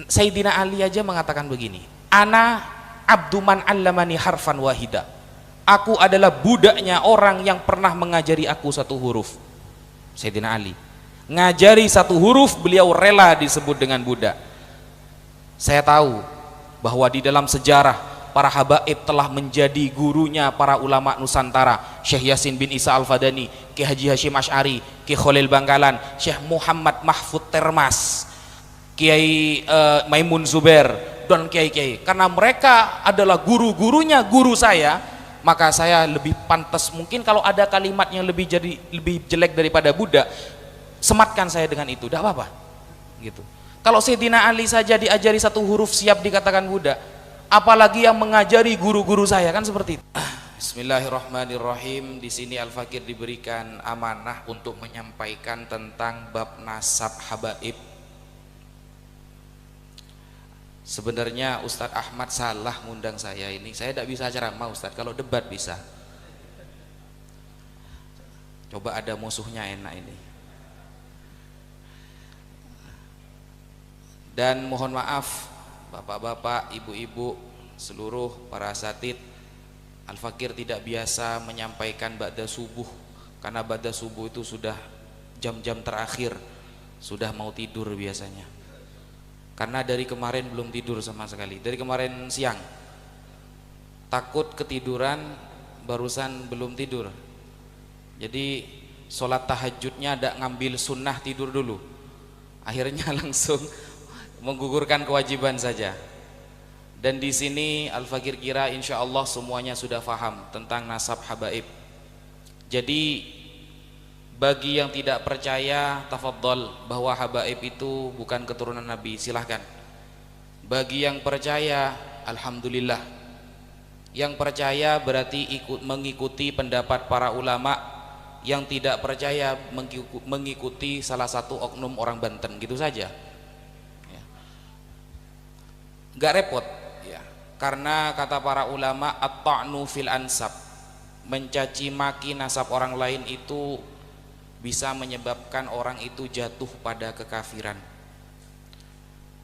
Sayyidina Ali aja mengatakan begini, ana abduman allamani harfan wahida, aku adalah budaknya orang yang pernah mengajari aku satu huruf. Sayyidina Ali ngajari satu huruf, beliau rela disebut dengan budak. Saya tahu bahwa di dalam sejarah para habaib telah menjadi gurunya para ulama Nusantara, Syekh Yasin bin Isa Al-Fadani, Ki Haji Hashim Asy'ari, Ki Khalil Bangkalan, Syekh Muhammad Mahfud Termas, Kiai Maimun Zubair, dan kiai-kiai. Karena mereka adalah guru-gurunya guru saya, maka saya lebih pantas. Mungkin kalau ada kalimat yang lebih jelek daripada budak, sematkan saya dengan itu, tidak apa-apa gitu. Kalau Sayyidina Ali saja diajari satu huruf siap dikatakan budak, apalagi yang mengajari guru-guru saya, kan seperti itu. Bismillahirrahmanirrahim. Di sini Al-Fakir diberikan amanah untuk menyampaikan tentang bab nasab habaib. Sebenarnya Ustadz Ahmad salah ngundang saya ini. Saya tidak bisa ceramah Ustadz, kalau debat bisa. Coba ada musuhnya enak ini. Dan mohon maaf bapak-bapak, ibu-ibu, seluruh para asatid, Al-Fakir tidak biasa menyampaikan ba'da subuh, karena ba'da subuh itu sudah jam-jam terakhir, sudah mau tidur biasanya. Karena dari kemarin belum tidur sama sekali, dari kemarin siang takut ketiduran, barusan belum tidur. Jadi sholat tahajudnya ada ngambil sunnah tidur dulu, akhirnya langsung menggugurkan kewajiban saja. Dan di sini Al-Fakir kira insya Allah semuanya sudah faham tentang nasab habaib. Jadi bagi yang tidak percaya, tafadhol, bahwa habaib itu bukan keturunan Nabi, silahkan. Bagi yang percaya, alhamdulillah. Yang percaya berarti mengikuti pendapat para ulama. Yang tidak percaya mengikuti salah satu oknum orang Banten, gitu saja. Gak repot ya, karena kata para ulama at-ta'nu fil ansab, mencaci maki nasab orang lain itu bisa menyebabkan orang itu jatuh pada kekafiran.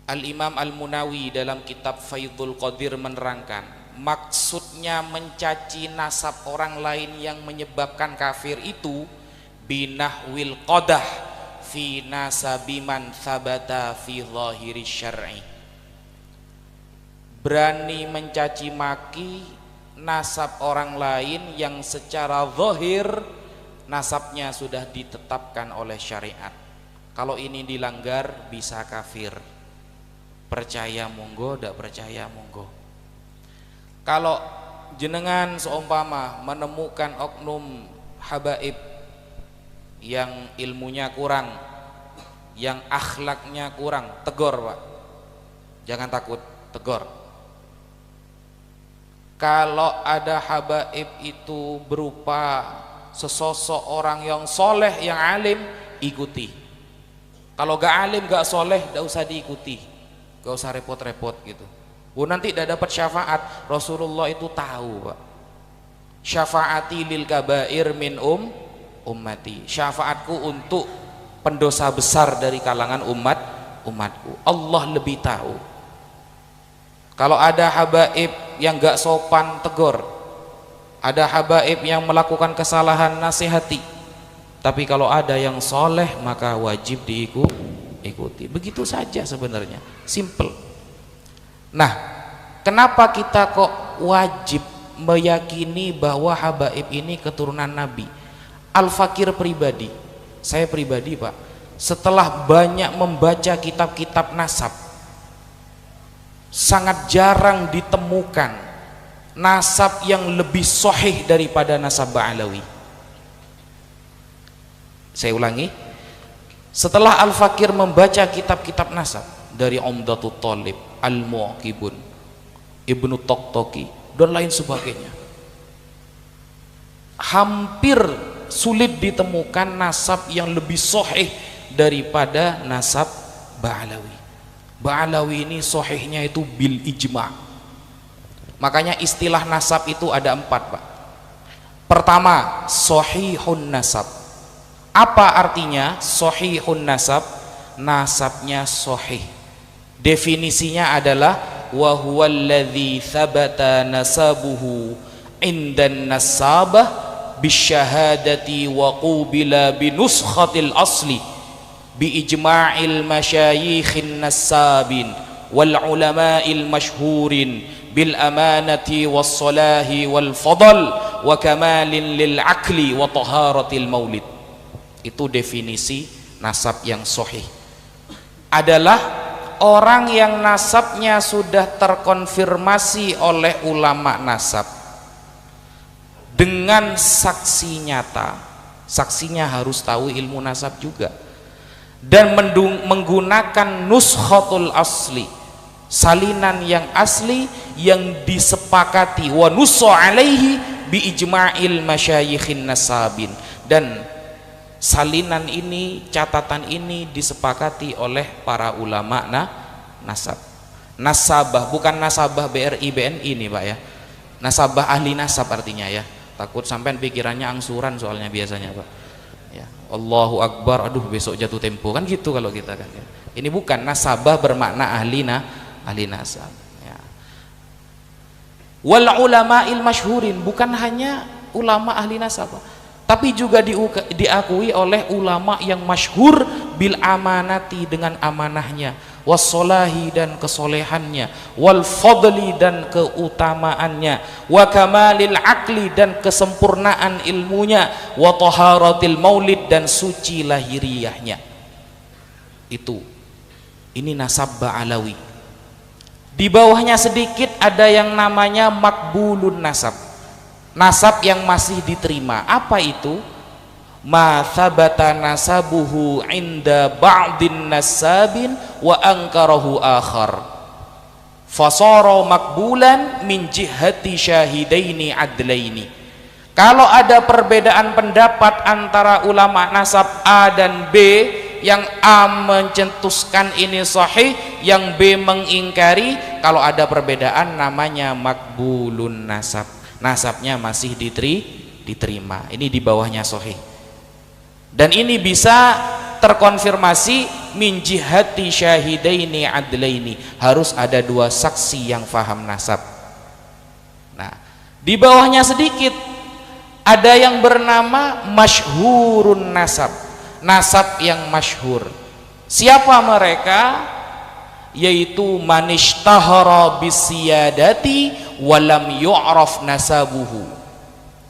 Al-Imam Al-Munawi dalam kitab Faidul Qadir menerangkan, maksudnya mencaci nasab orang lain yang menyebabkan kafir itu binahwil qadah fi nasabiman thabata fi zahiri syar'i, berani mencaci maki nasab orang lain yang secara zahir nasabnya sudah ditetapkan oleh syariat. Kalau ini dilanggar bisa kafir. Percaya monggo, tidak percaya monggo. Kalau jenengan seumpama menemukan oknum habaib yang ilmunya kurang, yang akhlaknya kurang, tegur Pak, jangan takut, tegur. Kalau ada habaib itu berupa sesosok orang yang soleh, yang alim, ikuti. Kalau gak alim, gak soleh, gak usah diikuti, gak usah repot-repot gitu. Nanti tidak dapat syafaat. Rasulullah itu tahu Pak, syafaati lil kabair min ummati, syafaatku untuk pendosa besar dari kalangan umatku. Allah lebih tahu. Kalau ada habaib yang gak sopan, tegur. Ada habaib yang melakukan kesalahan, nasihati. Tapi kalau ada yang soleh, maka wajib diikuti. Begitu saja sebenarnya, simple. Nah, kenapa kita kok wajib meyakini bahwa habaib ini keturunan Nabi? Al-Fakir pribadi, saya pribadi Pak, setelah banyak membaca kitab-kitab nasab, sangat jarang ditemukan nasab yang lebih sahih daripada nasab Ba'alawi. Saya ulangi, setelah Al-Fakir membaca kitab-kitab nasab dari Umdatul Thalib, Al-Mu'aqibun, Ibnu Taqtaqi dan lain sebagainya, hampir sulit ditemukan nasab yang lebih sahih daripada nasab Ba'alawi. Ba'alawi ini sahihnya itu bil ijma'. Makanya istilah nasab itu ada 4 Pak. Pertama, sahihun nasab. Apa artinya sahihun nasab? Nasabnya sahih, Definisinya adalah wa huwallazi tsabata nasabuhu indan nasabah bisyahadati wa qubila binuskhatil asli bi ijma'il masyayikhin nasabin wal ulama'il masyhurin bil amanati was salahi wal fadl wa kamalin lil akli wa taharatil maulid. Itu definisi nasab yang sahih. Adalah orang yang nasabnya sudah terkonfirmasi oleh ulama nasab dengan saksi nyata. Saksinya harus tahu ilmu nasab juga, dan menggunakan nuskhatul asli, salinan yang asli yang disepakati, wa nussa alaihi bi ijma'il masyayikhin nasabin, dan salinan ini, catatan ini disepakati oleh para ulama nasab. Nasabah, bukan nasabah BRI BNI ini Pak ya, nasabah ahli nasab artinya ya, takut sampean pikirannya angsuran soalnya biasanya Pak ya. Allahu Akbar, aduh besok jatuh tempo kan gitu kalau kita kan ya. Ini bukan, nasabah bermakna ahli nasab ya. Wal ulama'il masyhurin, bukan hanya ulama ahli nasab tapi juga diakui oleh ulama yang masyhur bil amanati, dengan amanahnya, wassolahi dan kesolehannya, wal fadli dan keutamaannya, wa kamalil akli dan kesempurnaan ilmunya, wa taharatil maulid dan suci lahiriahnya. Ini nasab Ba'alawi. Di bawahnya sedikit ada yang namanya makbulun nasab, nasab yang masih diterima. Apa itu? Ma thabata nasabuhu inda ba'din nasabin wa ankarahu akhar fasara makbulan min jihati syahidaini adlaini. Kalau ada perbedaan pendapat antara ulama nasab A dan B, yang A mencetuskan ini sahih, yang B mengingkari, kalau ada perbedaan namanya makbulun nasab, nasabnya masih diterima. Ini di bawahnya sahih, dan ini bisa terkonfirmasi min jihati syahidaini adlaini, harus ada dua saksi yang faham nasab. Nah, di bawahnya sedikit ada yang bernama masyhurun nasab, nasab yang masyhur. Siapa mereka? Yaitu manishtahara bisiyadati walam yu'raf nasabuhu,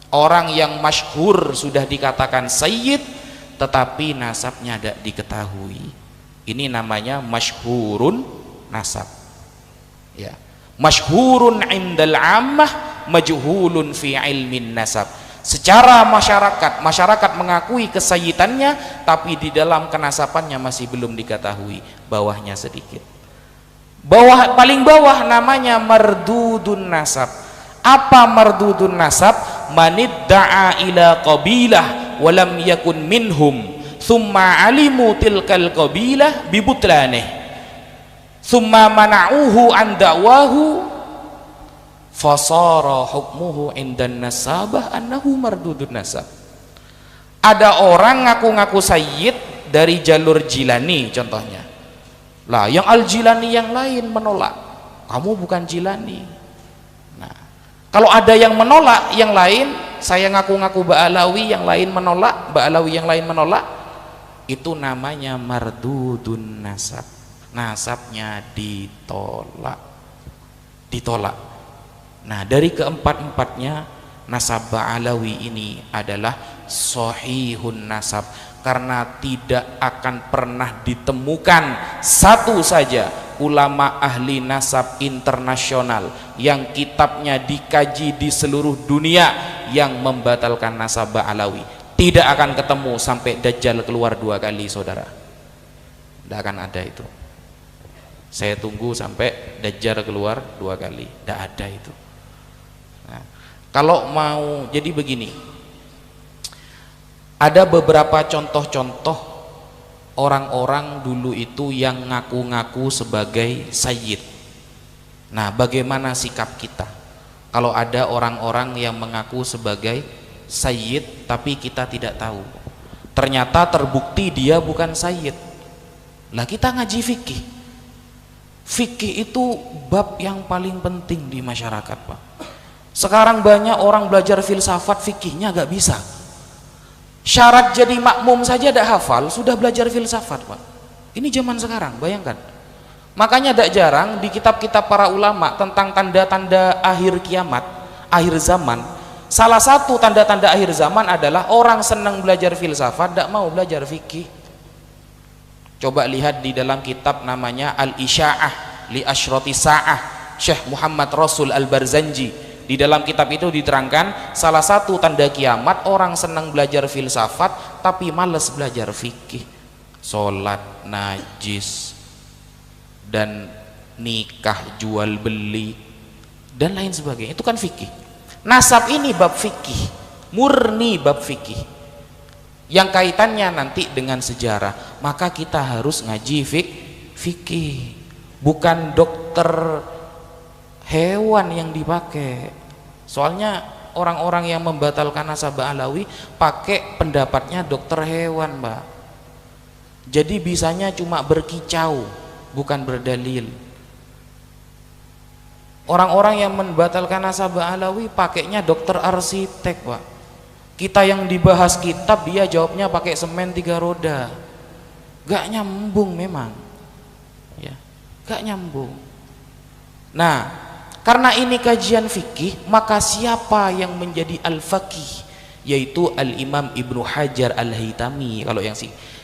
orang yang masyhur sudah dikatakan sayyid tetapi nasabnya tidak diketahui. Ini namanya masyhurun nasab ya. Masyhurun indal ammah majhulun fi ilmin nasab. Secara masyarakat mengakui kesayyidannya, tapi di dalam kenasabannya masih belum diketahui. Bawahnya sedikit, paling bawah namanya mardudun nasab. Apa mardudun nasab? Manidda'a ila qabilah walam yakun minhum thumma alimu tilkal qabilah bibutlanih thumma mana'uhu an da'wahu fasara hukmuhu indan nasabah annahu mardudun nasab. Ada orang ngaku-ngaku sayyid dari jalur Jilani contohnya. Lah yang Al-Jilani yang lain menolak, kamu bukan Jilani. Nah, kalau ada yang menolak yang lain, saya ngaku-ngaku Ba'alawi, yang lain menolak, Ba'alawi yang lain menolak, itu namanya mardudun nasab. Nasabnya ditolak. Nah, dari keempat-empatnya nasab Ba'alawi ini adalah sahihun nasab, karena tidak akan pernah ditemukan satu saja ulama ahli nasab internasional yang kitabnya dikaji di seluruh dunia yang membatalkan nasab Ba'alawi. Tidak akan ketemu sampai Dajjal keluar 2 kali saudara, tidak akan ada itu. Saya tunggu sampai Dajjal keluar 2 kali, tidak ada itu. Nah, kalau mau jadi begini, ada beberapa contoh-contoh orang-orang dulu itu yang ngaku-ngaku sebagai sayyid. Nah, bagaimana sikap kita kalau ada orang-orang yang mengaku sebagai sayyid tapi kita tidak tahu, ternyata terbukti dia bukan sayyid? Lah kita ngaji fikih, Fikih itu bab yang paling penting di masyarakat, Pak. Sekarang banyak orang belajar filsafat, fikihnya gak bisa. Syarat jadi makmum saja tidak hafal, sudah belajar filsafat, Pak. Ini zaman sekarang, bayangkan. Makanya tidak jarang di kitab-kitab para ulama tentang tanda-tanda akhir kiamat, akhir zaman, salah satu tanda-tanda akhir zaman adalah orang senang belajar filsafat, tidak mau belajar fikih. Coba lihat di dalam kitab namanya Al-Isya'ah li Asyrati Sa'ah, Syekh Muhammad Rasul Al-Barzanji. Di dalam kitab itu diterangkan salah satu tanda kiamat orang senang belajar filsafat tapi malas belajar fikih. Sholat najis dan nikah jual beli dan lain sebagainya, itu kan fikih. Nasab ini bab fikih, murni bab fikih yang kaitannya nanti dengan sejarah. Maka kita harus ngaji fikih, bukan dokter hewan yang dipakai. Soalnya orang-orang yang membatalkan nasab Alawi pakai pendapatnya dokter hewan, Mbak. Jadi bisanya cuma berkicau, bukan berdalil. Orang-orang yang membatalkan nasab Alawi pakainya dokter arsitek, Pak. Kita yang dibahas kitab, dia jawabnya pakai semen 3 roda. Gak nyambung memang, ya, gak nyambung. Nah, karena ini kajian fikih, maka siapa yang menjadi al-faqih? Yaitu Al-Imam Ibnu Hajar Al-Haytami.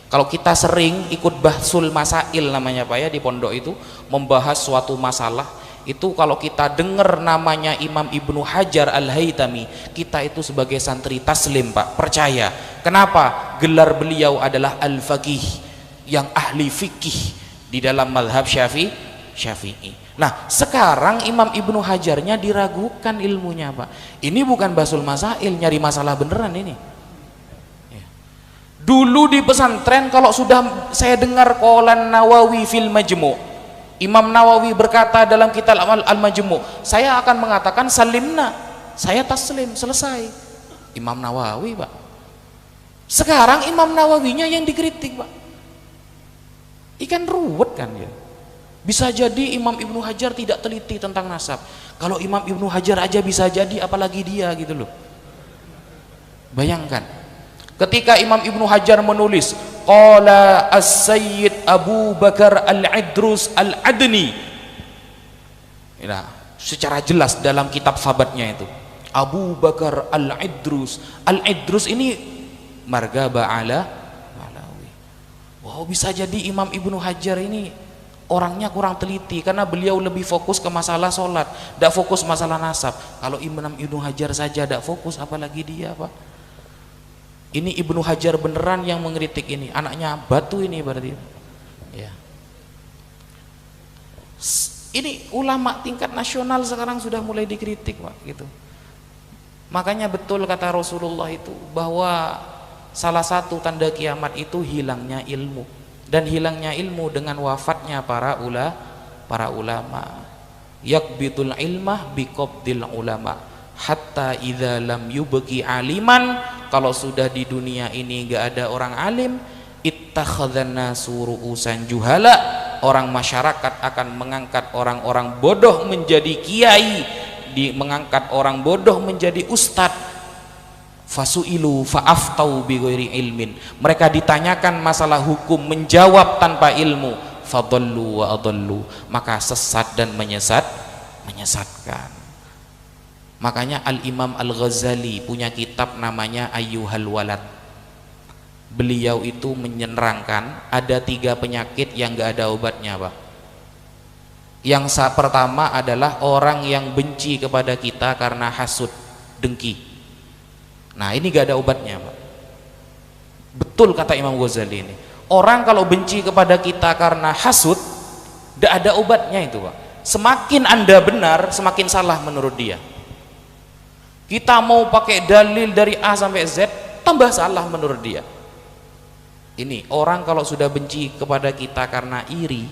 Kalau kita sering ikut bahsul masail namanya, Pak, ya, di pondok itu membahas suatu masalah, itu kalau kita dengar namanya Imam Ibnu Hajar Al-Haytami, kita itu sebagai santri taslim, Pak, percaya. Kenapa? Gelar beliau adalah al-faqih, yang ahli fikih di dalam mazhab Syafi'i. Nah, sekarang Imam Ibnu Hajarnya diragukan ilmunya, Pak. Ini bukan bahsul masail, nyari masalah beneran ini. Dulu di pesantren kalau sudah saya dengar qalan Nawawi fil Majmu', Imam Nawawi berkata dalam kitab Al-Majmu', saya akan mengatakan salimna, saya taslim, selesai. Imam Nawawi, Pak. Sekarang Imam Nawawinya yang dikritik, Pak. Ikan ruwet kan ya. Bisa jadi Imam Ibnu Hajar tidak teliti tentang nasab. Kalau Imam Ibnu Hajar aja bisa jadi, apalagi dia gitu loh. Bayangkan, ketika Imam Ibnu Hajar menulis qala as-sayyid Abu Bakar al-Idrus al-Adni, nah, secara jelas dalam kitab sahabatnya itu Abu Bakar al-Idrus ini margaba ala Alawi. Wow, bisa jadi Imam Ibnu Hajar ini orangnya kurang teliti karena beliau lebih fokus ke masalah sholat, tidak fokus masalah nasab. Kalau Imam Ibnu Hajar saja tidak fokus, apalagi dia, Pak. Ini Ibnu Hajar beneran yang mengkritik ini, anaknya batu ini berarti. Ya. Ini ulama tingkat nasional sekarang sudah mulai dikritik, Pak, gitu. Makanya betul kata Rasulullah itu bahwa salah satu tanda kiamat itu hilangnya ilmu, dan hilangnya ilmu dengan wafatnya para ulama. Yakbitul ilmah biqabdil ulama hatta idza lam yubqi aliman, kalau sudah di dunia ini enggak ada orang alim, ittakhadhan nasu ru'usan juhala, orang masyarakat akan mengangkat orang-orang bodoh menjadi kiai, mengangkat orang bodoh menjadi ustad. Fasu'ilu fa'aftau bighairi ilmin, mereka ditanyakan masalah hukum menjawab tanpa ilmu, fadallu wa adallu, maka sesat dan menyesatkan. Makanya Al-Imam Al-Ghazali punya kitab namanya Ayyuhal Walad. Beliau itu menerangkan ada 3 penyakit yang gak ada obatnya, Pak. Yang pertama adalah orang yang benci kepada kita karena hasud, dengki. Nah, ini gak ada obatnya, Pak. Betul kata Imam Ghazali ini. Orang kalau benci kepada kita karena hasud, gak ada obatnya itu, Pak. Semakin Anda benar, semakin salah menurut dia. Kita mau pakai dalil dari A sampai Z, tambah salah menurut dia. Ini orang kalau sudah benci kepada kita karena iri,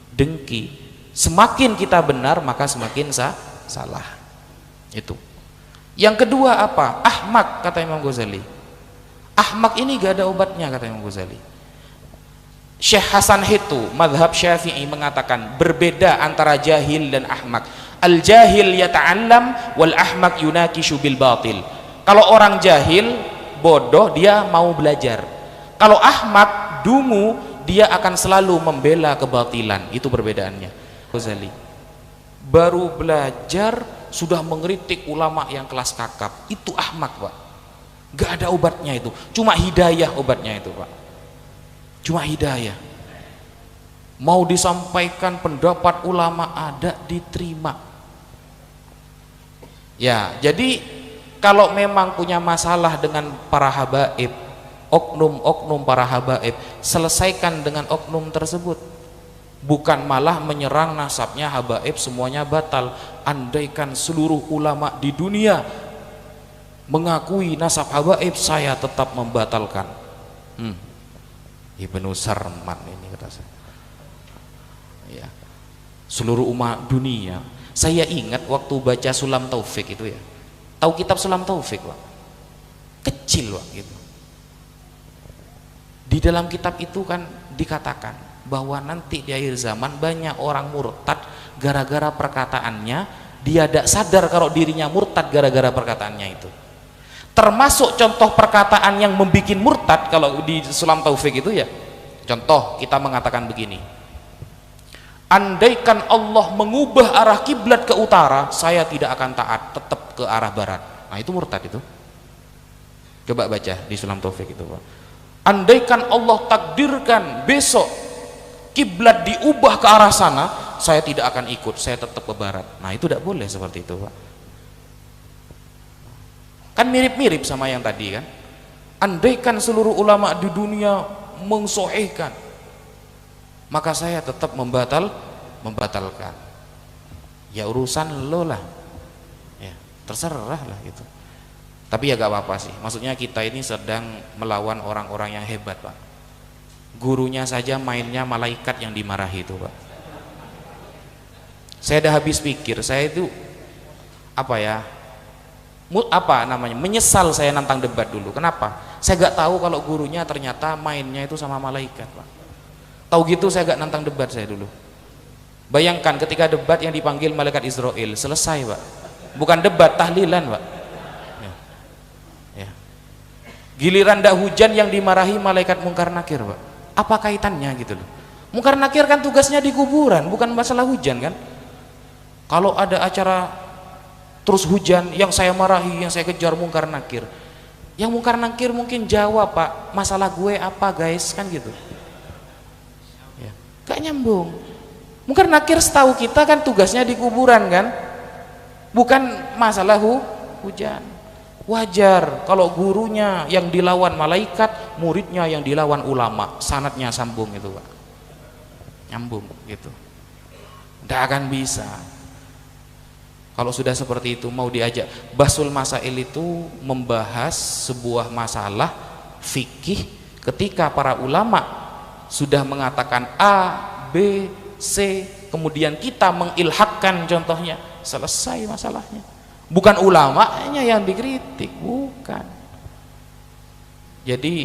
dengki, semakin kita benar maka semakin salah. Itu. Yang kedua apa? Ahmak, kata Imam Ghazali. Ahmak ini gak ada obatnya, kata Imam Ghazali. Syekh Hasan itu mazhab Syafi'i mengatakan berbeda antara jahil dan ahmak. Al jahil yata'allam wal ahmak yunakishu bil batil. Kalau orang jahil bodoh, dia mau belajar. Kalau ahmak dungu, dia akan selalu membela kebatilan. Itu perbedaannya. Ghazali baru belajar sudah mengkritik ulama yang kelas kakap. Itu ahmak, Pak. Gak ada obatnya itu, cuma hidayah obatnya itu, Pak. Cuma hidayah. Mau disampaikan pendapat ulama ada, diterima. Ya, jadi kalau memang punya masalah dengan para habaib, oknum-oknum para habaib, selesaikan dengan oknum tersebut. Bukan malah menyerang nasabnya habaib semuanya batal. Andaikan seluruh ulama di dunia mengakui nasab habaib, saya tetap membatalkan. Ibnu Sarman ini kata saya. Ya. Seluruh umat dunia. Saya ingat waktu baca Sulam Taufik itu ya. Tahu kitab Sulam Taufik, Pak? Kecil, Pak, gitu. Di dalam kitab itu kan dikatakan bahwa nanti di akhir zaman banyak orang murtad gara-gara perkataannya. Dia tidak sadar kalau dirinya murtad gara-gara perkataannya itu. Termasuk contoh perkataan yang membuat murtad kalau di Sulam Taufik itu ya. Contoh, kita mengatakan begini, andaikan Allah mengubah arah kiblat ke utara, saya tidak akan taat, tetap ke arah barat. Nah, itu murtad itu. Coba baca di Sulam Taufik itu, Pak. Andaikan Allah takdirkan besok kiblat diubah ke arah sana, saya tidak akan ikut, saya tetap ke barat. Nah, itu tidak boleh seperti itu, Pak. Kan mirip-mirip sama yang tadi kan. Andaikan seluruh ulama di dunia mengsohihkan, maka saya tetap membatalkan. Ya urusan lo lah, ya terserah lah gitu. Tapi ya gak apa-apa sih, maksudnya kita ini sedang melawan orang-orang yang hebat, Pak. Gurunya saja mainnya malaikat yang dimarahi itu, Pak. Saya dah habis pikir, saya itu menyesal saya nantang debat dulu. Kenapa? Saya gak tahu kalau gurunya ternyata mainnya itu sama malaikat, Pak. Tahu gitu saya gak nantang debat saya dulu. Bayangkan ketika debat yang dipanggil malaikat Israel, selesai, Pak. Bukan debat, tahlilan, Pak. Ya. Giliran ndak hujan yang dimarahi malaikat Mungkar Nakir, Pak. Apa kaitannya gitu loh? Mungkar Nakir kan tugasnya di kuburan, bukan masalah hujan kan? Kalau ada acara terus hujan, yang saya marahi, yang saya kejar Mungkar Nakir. Yang Mungkar Nakir mungkin jawab, Pak, masalah gue apa guys, kan gitu. Ya, gak nyambung. Mungkar Nakir setahu kita kan tugasnya di kuburan kan, bukan masalah hujan. Wajar kalau gurunya yang dilawan malaikat, muridnya yang dilawan ulama, sanadnya sambung itu, Pak. Nyambung gitu. Tidak akan bisa. Kalau sudah seperti itu mau diajak. Basul Masail itu membahas sebuah masalah fikih ketika para ulama sudah mengatakan A, B, C, kemudian kita mengilhakkan contohnya, selesai masalahnya. Bukan ulamanya yang dikritik, bukan. Jadi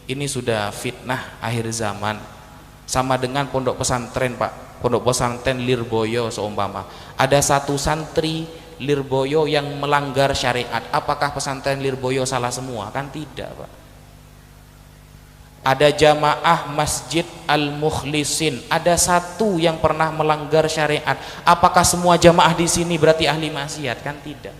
ini sudah fitnah akhir zaman. Sama dengan pondok pesantren, Pak. Pondok pesantren Lirboyo seumpama ada satu santri Lirboyo yang melanggar syariat, apakah pesantren Lirboyo salah semua? Kan tidak, Pak. Ada jamaah Masjid Al-Mukhlisin, ada satu yang pernah melanggar syariat, apakah semua jamaah di sini berarti ahli maksiat? Kan tidak.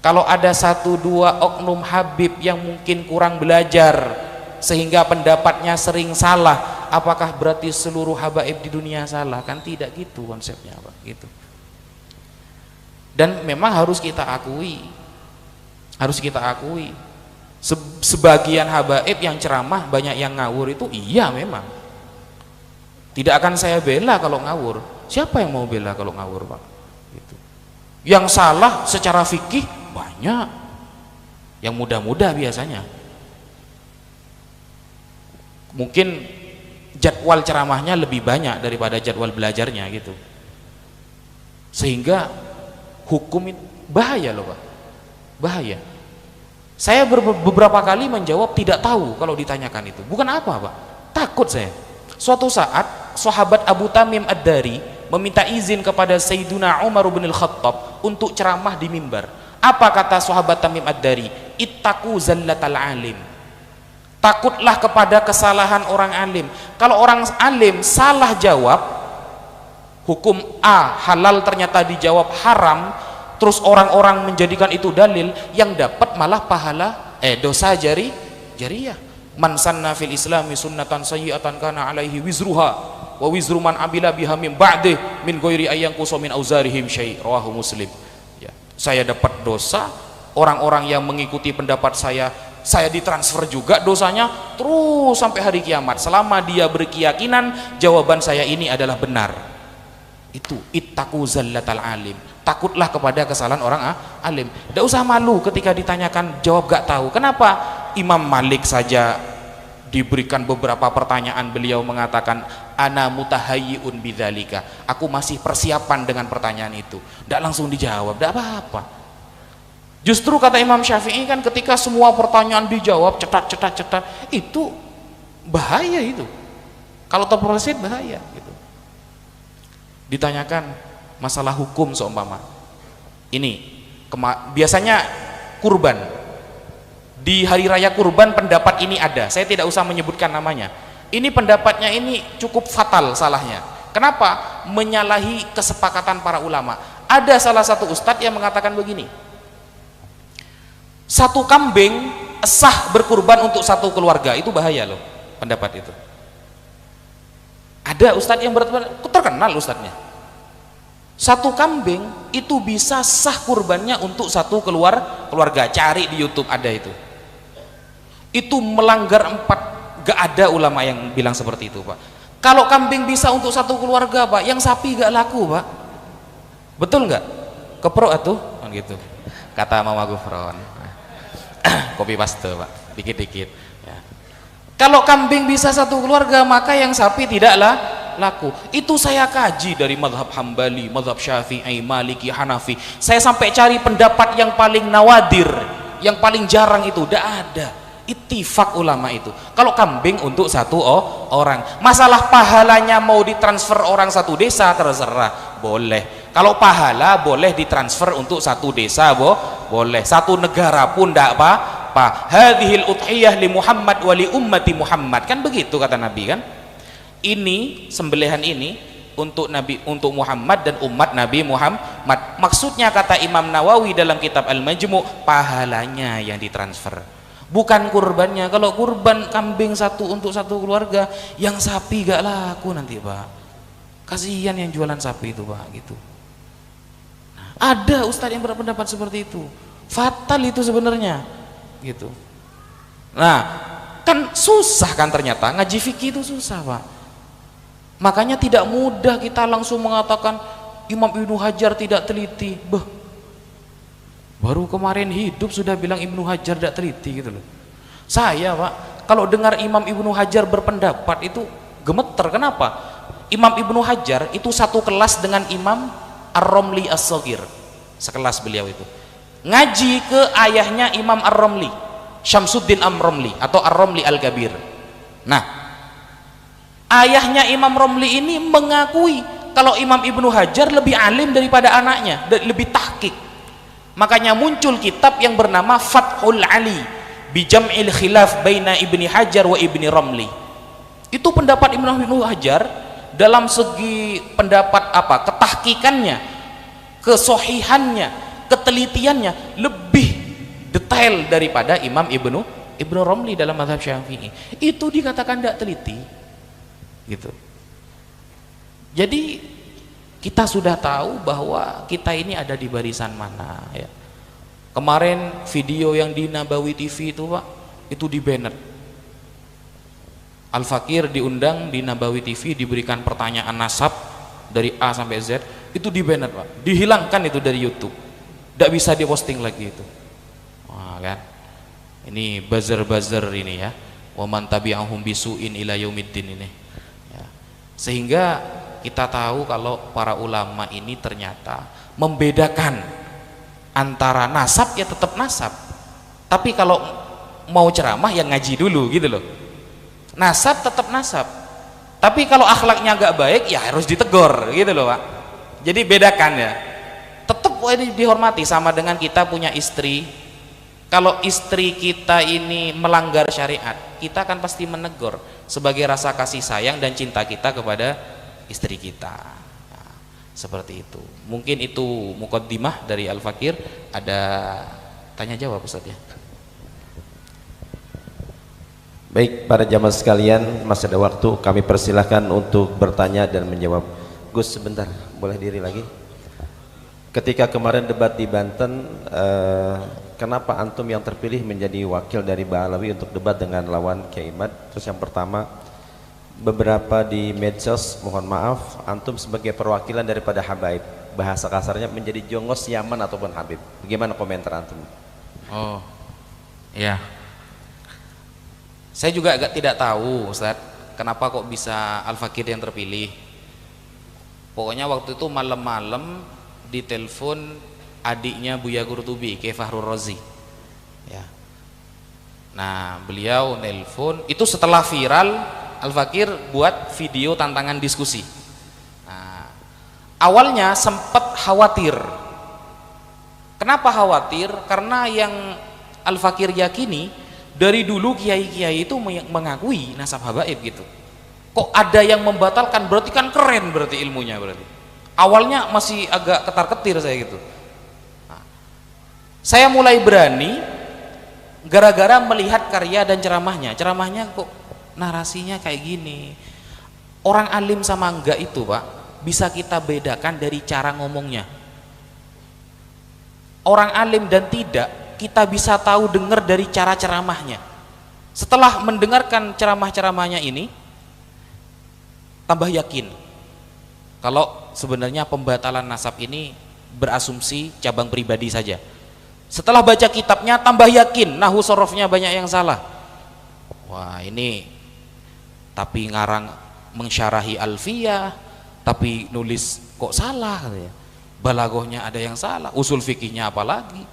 Kalau ada satu dua oknum habib yang mungkin kurang belajar sehingga pendapatnya sering salah, apakah berarti seluruh habaib di dunia salah? Kan tidak gitu konsepnya, Pak, gitu. Dan memang harus kita akui, sebagian habaib yang ceramah banyak yang ngawur itu, iya memang. Tidak akan saya bela kalau ngawur. Siapa yang mau bela kalau ngawur, Pak? Gitu. Yang salah secara fikih banyak, yang mudah-mudah biasanya. Mungkin jadwal ceramahnya lebih banyak daripada jadwal belajarnya gitu, sehingga hukum itu bahaya loh, Pak, bahaya. Saya beberapa kali menjawab tidak tahu kalau ditanyakan itu. Bukan apa, Pak, takut saya. Suatu saat sahabat Abu Tamim Ad-Dari meminta izin kepada Sayyiduna Umar bin Al-Khattab untuk ceramah di mimbar. Apa kata sahabat Tamim Ad-Dari? Ittaqu zallatal alim. Takutlah kepada kesalahan orang alim. Kalau orang alim salah jawab, hukum A halal ternyata dijawab haram, terus orang-orang menjadikan itu dalil, yang dapat malah pahala dosa jariyah. Man sanna fil islami sunnatan sayyi'atan kana alaihi wizruha wa wizru man amila biha min ba'dih min ghairi ayyanqusa min auzarihim syai'. Rawahu Muslim. Ya, saya dapat dosa, orang-orang yang mengikuti pendapat saya ditransfer juga dosanya terus sampai hari kiamat selama dia berkeyakinan jawaban saya ini adalah benar. Itu ittaqu zallatal alim. Takutlah kepada kesalahan orang alim. Tidak usah malu ketika ditanyakan jawab gak tahu. Kenapa? Imam Malik saja diberikan beberapa pertanyaan, beliau mengatakan ana mutahayyiun bidzalika. Aku masih persiapan dengan pertanyaan itu. Tidak langsung dijawab, tidak apa-apa. Justru kata Imam Syafi'i kan ketika semua pertanyaan dijawab cetat, itu bahaya itu. Kalau terproses bahaya gitu. Ditanyakan masalah hukum seumpama ini biasanya kurban di hari raya kurban, pendapat ini ada, saya tidak usah menyebutkan namanya. Ini pendapatnya ini cukup fatal salahnya. Kenapa? Menyalahi kesepakatan para ulama. Ada salah satu ustadz yang mengatakan begini, satu kambing sah berkurban untuk satu keluarga, itu bahaya loh pendapat itu. Ada ustadz yang terkenal ustadznya, satu kambing itu bisa sah kurbannya untuk satu keluarga. Cari di YouTube ada itu melanggar 4. Gak ada ulama yang bilang seperti itu, Pak. Kalau kambing bisa untuk satu keluarga, Pak, yang sapi gak laku, Pak. Betul nggak? Kepro atuh kan gitu kata Mama Gufron. Kopi paste, Pak, dikit-dikit ya. Kalau kambing bisa satu keluarga, maka yang sapi tidaklah laku. Itu saya kaji dari mazhab Hambali, mazhab Syafi'i, Maliki, Hanafi. Saya sampai cari pendapat yang paling nawadir, yang paling jarang itu, tidak ada. Ittifaq ulama itu. Kalau kambing untuk satu orang, masalah pahalanya mau ditransfer orang satu desa terserah, boleh. Kalau pahala boleh ditransfer untuk satu desa, boleh. Satu negara pun tidak apa-apa. Hadhil udhiyah li Muhammad wa li ummati Muhammad, kan begitu kata Nabi kan. Ini sembelihan ini untuk Nabi, untuk Muhammad dan umat Nabi Muhammad. Maksudnya kata Imam Nawawi dalam kitab Al-Majmu', pahalanya yang ditransfer, bukan kurbannya. Kalau kurban kambing satu untuk satu keluarga, yang sapi gak laku nanti, Pak. Kasihan yang jualan sapi itu, Pak, gitu. Nah, ada ustadz yang berpendapat seperti itu. Fatal itu sebenarnya, gitu. Nah, kan susah kan ternyata ngaji fikih itu susah, Pak. Makanya tidak mudah kita langsung mengatakan Imam Ibnu Hajar tidak teliti. Baru kemarin hidup sudah bilang Ibnu Hajar tidak teliti gitu loh. Saya, Pak, kalau dengar Imam Ibnu Hajar berpendapat itu gemeter. Kenapa? Imam Ibnu Hajar itu satu kelas dengan Imam Ar-Romli As-Saghir, sekelas beliau itu. Ngaji ke ayahnya Imam Ar-Romli, Syamsuddin Ar-Romli atau Ar-Romli Al-Kabir. Nah, ayahnya Imam Romli ini mengakui kalau Imam Ibnu Hajar lebih alim daripada anaknya, lebih tahqiq. Makanya muncul kitab yang bernama Fathul Ali bi Jam'il Khilaf baina Ibni Hajar wa Ibni Romli. Itu pendapat Ibnu Hajar dalam segi pendapat apa? Ketahqiqannya, kesohihannya, ketelitiannya lebih detail daripada Imam Ibnu Romli dalam mazhab Syafi'i. Itu dikatakan tidak teliti. Gitu. Jadi kita sudah tahu bahwa kita ini ada di barisan mana ya. Kemarin video yang di Nabawi TV itu, Pak, itu di banned. Al-Fakir diundang di Nabawi TV, diberikan pertanyaan nasab dari A sampai Z, itu di banned, Pak. Dihilangkan itu dari YouTube. Tidak bisa diposting lagi itu. Wah, kan? Ini buzzer-buzzer ini ya. Wa man tabi'ahum bisu'in ila yaumiddin ini. Sehingga kita tahu kalau para ulama ini ternyata membedakan antara nasab, ya tetap nasab, tapi kalau mau ceramah yang ngaji dulu gitu loh. Nasab tetap nasab, Tapi kalau akhlaknya nggak baik ya harus ditegur gitu loh Pak. Jadi bedakan ya. Tetap dihormati, sama dengan kita punya istri. Kalau istri kita ini melanggar syariat, kita akan pasti menegur sebagai rasa kasih sayang dan cinta kita kepada istri kita. Nah, seperti itu. Mungkin itu muqaddimah dari Al-Fakir. Ada tanya jawab Ustaz ya. Baik, para jamaah sekalian, masih ada waktu, kami persilahkan untuk bertanya dan menjawab. Gus, sebentar, boleh diri lagi? Ketika kemarin debat di Banten, kenapa antum yang terpilih menjadi wakil dari Ba'alawi untuk debat dengan lawan Kiai Imad? Terus yang pertama, beberapa di medsos, mohon maaf, antum sebagai perwakilan daripada Habaib, bahasa kasarnya menjadi jongos Yaman ataupun Habib. Bagaimana komentar antum? Oh, ya. Saya juga agak tidak tahu Ustaz, kenapa kok bisa Al-Fakir yang terpilih. Pokoknya waktu itu malam-malam ditelepon adiknya Buya Qurtubi, Kiai Fahrul Razi. Ya. Nah, beliau nelpon, itu setelah viral Al-Fakir buat video tantangan diskusi. Nah, awalnya sempat khawatir. Kenapa khawatir? Karena yang Al-Fakir yakini dari dulu kiai-kiai itu mengakui nasab habaib gitu. Kok ada yang membatalkan, berarti kan keren berarti ilmunya berarti. Awalnya masih agak ketar-ketir saya gitu. Nah, saya mulai berani gara-gara melihat karya dan ceramahnya. Ceramahnya kok narasinya kayak gini. Orang alim sama enggak itu Pak, bisa kita bedakan dari cara ngomongnya. Orang alim dan tidak kita bisa tahu dengar dari cara ceramahnya. Setelah mendengarkan ceramah-ceramahnya ini, tambah yakin kalau sebenarnya pembatalan nasab ini berasumsi cabang pribadi saja. Setelah baca kitabnya tambah yakin nahwu sorofnya banyak yang salah. Wah, ini tapi ngarang mensyarahi alfiyah tapi nulis kok salah katanya. Balaghahnya ada yang salah, usul fikihnya apalagi.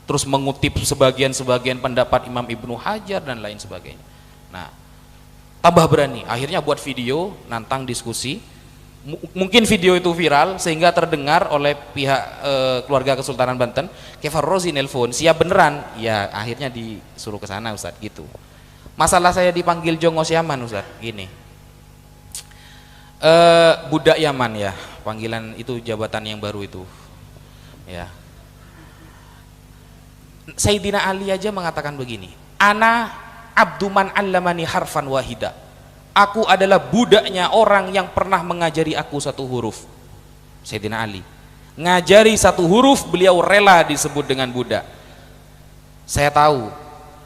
Terus mengutip sebagian-sebagian pendapat Imam Ibnu Hajar dan lain sebagainya. Nah, tambah berani, akhirnya buat video nantang diskusi. Mungkin video itu viral sehingga terdengar oleh pihak keluarga Kesultanan Banten. Kiai Fahrul Razi nelpon, siap beneran? Ya, akhirnya disuruh ke sana Ustaz gitu. Masalah saya dipanggil Jongos Yaman Ustaz, gini. Budak Yaman ya, panggilan itu jabatan yang baru itu. Ya. Sayyidina Ali aja mengatakan begini, ana abduman allamani harfan wahida, aku adalah budaknya orang yang pernah mengajari aku satu huruf. Sayyidina Ali ngajari satu huruf, beliau rela disebut dengan budak. Saya tahu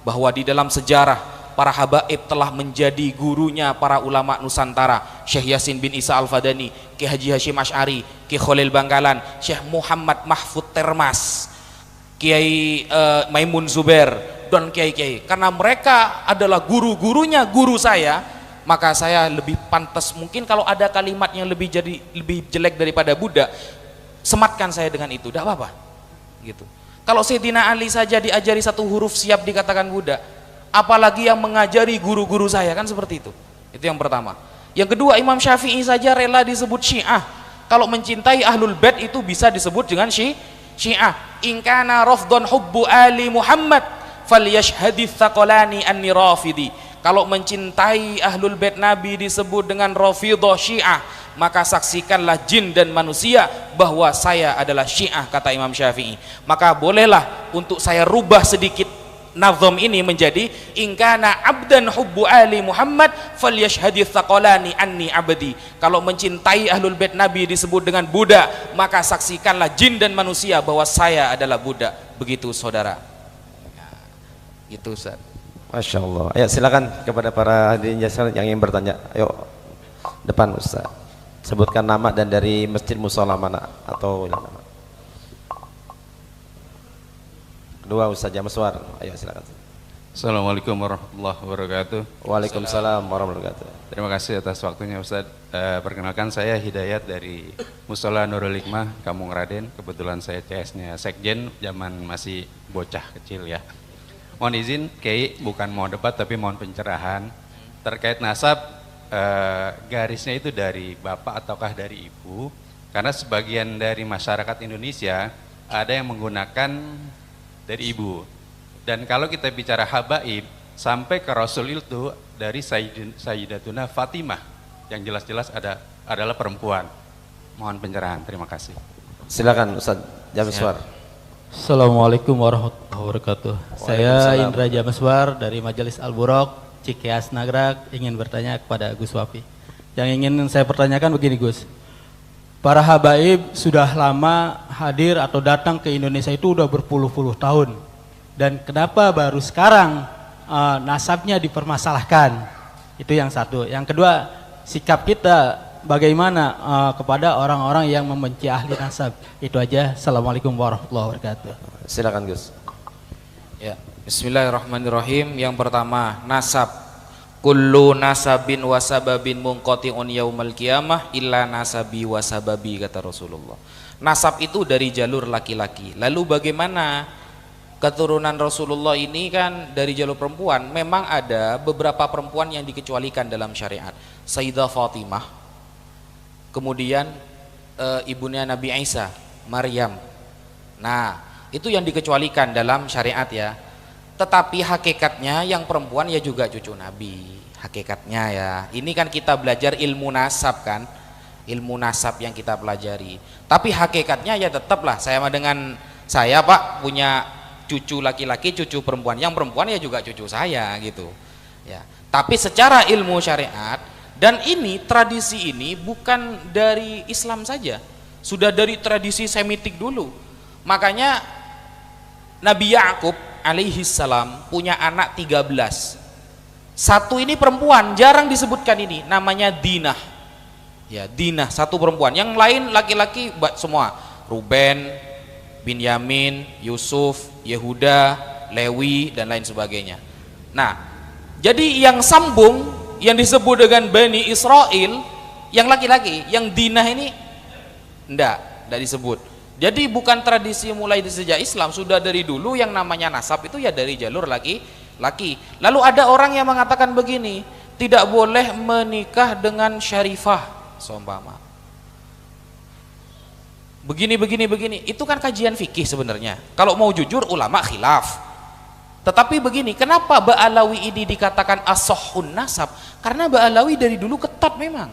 bahwa di dalam sejarah para habaib telah menjadi gurunya para ulama Nusantara, Syekh Yasin bin Isa Al-Fadani, Ki Haji Hashim Asy'ari, Ki Khalil Bangkalan, Syekh Muhammad Mahfud Termas, Kiai Maimun Zubair dan kiai-kiai. Karena mereka adalah guru-gurunya guru saya, maka saya lebih pantas. Mungkin kalau ada kalimat yang lebih jelek daripada budak, sematkan saya dengan itu, tidak apa-apa gitu. Kalau Sayyidina Ali saja diajari satu huruf siap dikatakan budak, apalagi yang mengajari guru-guru saya, kan seperti itu. Itu yang pertama. Yang kedua, Imam Syafi'i saja rela disebut Syiah. Kalau mencintai Ahlul Bait itu bisa disebut dengan Syiah. In kana rafdhan hubbu ali Muhammad falyashhadits tsaqalani anni rafidi. Kalau mencintai Ahlul Bait Nabi disebut dengan Rafidhah Syiah, maka saksikanlah jin dan manusia bahwa saya adalah Syiah, kata Imam Syafi'i. Maka bolehlah untuk saya rubah sedikit nazam ini menjadi in kana abdan hubbu ali Muhammad falyashhadits tsaqalani anni abdi. Kalau mencintai Ahlul Bait Nabi disebut dengan budak, maka saksikanlah jin dan manusia bahwa saya adalah budak. Begitu saudara. Ya, gitu Ustaz. Masya Allah. Ayo silakan kepada para hadirin yang ingin bertanya. Ayo depan Ustaz. Sebutkan nama dan dari masjid mushola mana atau nama. Kedua Ustaz Jamswar. Ayo silakan. Assalamualaikum warahmatullahi wabarakatuh. Waalaikumsalam warahmatullahi wabarakatuh. Terima kasih atas waktunya Ustaz. Perkenalkan saya Hidayat dari Mushola Nurul Hikmah Kampung Raden. Kebetulan saya CS-nya Sekjen zaman masih bocah kecil ya. Mohon izin Kiai, bukan mau debat tapi mohon pencerahan terkait nasab. garisnya itu dari bapak ataukah dari ibu? Karena sebagian dari masyarakat Indonesia ada yang menggunakan dari ibu. Dan kalau kita bicara habaib, sampai ke Rasul itu dari Sayyidatuna Fatimah, yang jelas-jelas adalah perempuan. Mohon pencerahan, terima kasih. Silakan Ustaz Jameswar. Assalamualaikum warahmatullahi wabarakatuh. Saya Indra Jameswar dari Majelis Al-Buraq, Cikeas Nagrak, ingin bertanya kepada Gus Wafi. Yang ingin saya pertanyakan begini Gus, para habaib sudah lama hadir atau datang ke Indonesia itu udah berpuluh-puluh tahun, dan kenapa baru sekarang nasabnya dipermasalahkan? Itu yang satu. Yang kedua, sikap kita bagaimana kepada orang-orang yang membenci ahli nasab? Itu aja. Assalamualaikum warahmatullahi wabarakatuh. Silakan Gus. Ya, bismillahirrahmanirrahim. Yang pertama, nasab. Kullu nasabin wasababin munqati'un yaumal qiyamah illa nasabi wasababi, kata Rasulullah. Nasab itu dari jalur laki-laki. Lalu bagaimana keturunan Rasulullah ini kan dari jalur perempuan? Memang ada beberapa perempuan yang dikecualikan dalam syariat. Sayyidah Fatimah, kemudian ibunya Nabi Isa, Maryam. Nah, itu yang dikecualikan dalam syariat ya. Tetapi hakikatnya yang perempuan ya juga cucu Nabi. Hakikatnya ya. Ini kan kita belajar ilmu nasab kan. Ilmu nasab yang kita pelajari. Tapi hakikatnya ya tetaplah saya dengan saya Pak punya cucu laki-laki, cucu perempuan. Yang perempuan ya juga cucu saya gitu. Ya. Tapi secara ilmu syariat, dan ini tradisi ini bukan dari Islam saja, sudah dari tradisi Semitik dulu. Makanya Nabi Yakub alaihi salam punya anak 13. Satu ini perempuan, jarang disebutkan ini, namanya Dinah. Ya, Dinah, satu perempuan. Yang lain laki-laki semua. Ruben, Binyamin, Yusuf, Yehuda, Lewi dan lain sebagainya. Nah, jadi yang sambung yang disebut dengan Bani Israel yang laki-laki, yang Dinah ini enggak disebut. Jadi bukan tradisi mulai sejak Islam, sudah dari dulu yang namanya nasab itu ya dari jalur laki-laki. Lalu ada orang yang mengatakan begini, tidak boleh menikah dengan syarifah seumpama. Begini. Itu kan kajian fikih sebenarnya. Kalau mau jujur ulama khilaf. Tetapi begini, kenapa Ba'alawi ini dikatakan as-sahhun nasab? Karena Ba'alawi dari dulu ketat memang.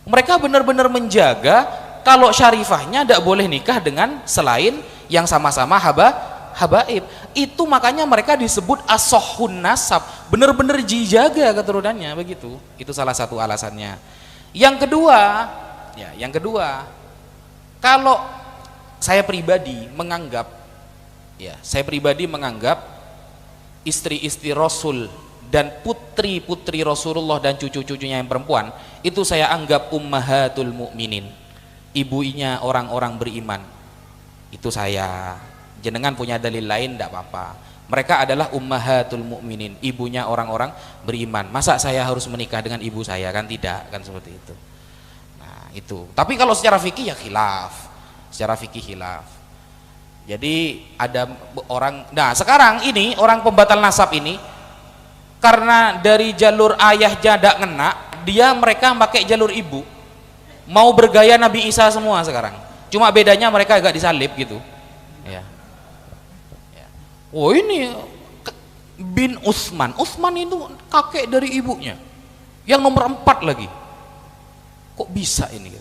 Mereka benar-benar menjaga kalau syarifahnya tidak boleh nikah dengan selain yang sama-sama habaib. Itu makanya mereka disebut as-sahhun nasab, benar-benar dijaga keturunannya begitu. Itu salah satu alasannya. Yang kedua, kalau saya pribadi menganggap istri-istri Rasul dan putri-putri Rasulullah dan cucu-cucunya yang perempuan itu saya anggap ummahatul mukminin, ibunya orang-orang beriman. Itu saya. Jenengan punya dalil lain tidak apa-apa. Mereka adalah ummahatul mukminin, ibunya orang-orang beriman. Masa saya harus menikah dengan ibu saya? Kan tidak, kan seperti itu. Nah, itu. Tapi kalau secara fikih ya khilaf. Secara fikih khilaf. Jadi ada orang, nah sekarang ini orang pembatal nasab ini karena dari jalur ayah tidak ngena, mereka pakai jalur ibu. Mau bergaya Nabi Isa semua sekarang. Cuma bedanya mereka agak disalib gitu. Ya. Oh ini bin Utsman. Utsman itu kakek dari ibunya. Yang nomor 4 lagi. Kok bisa ini?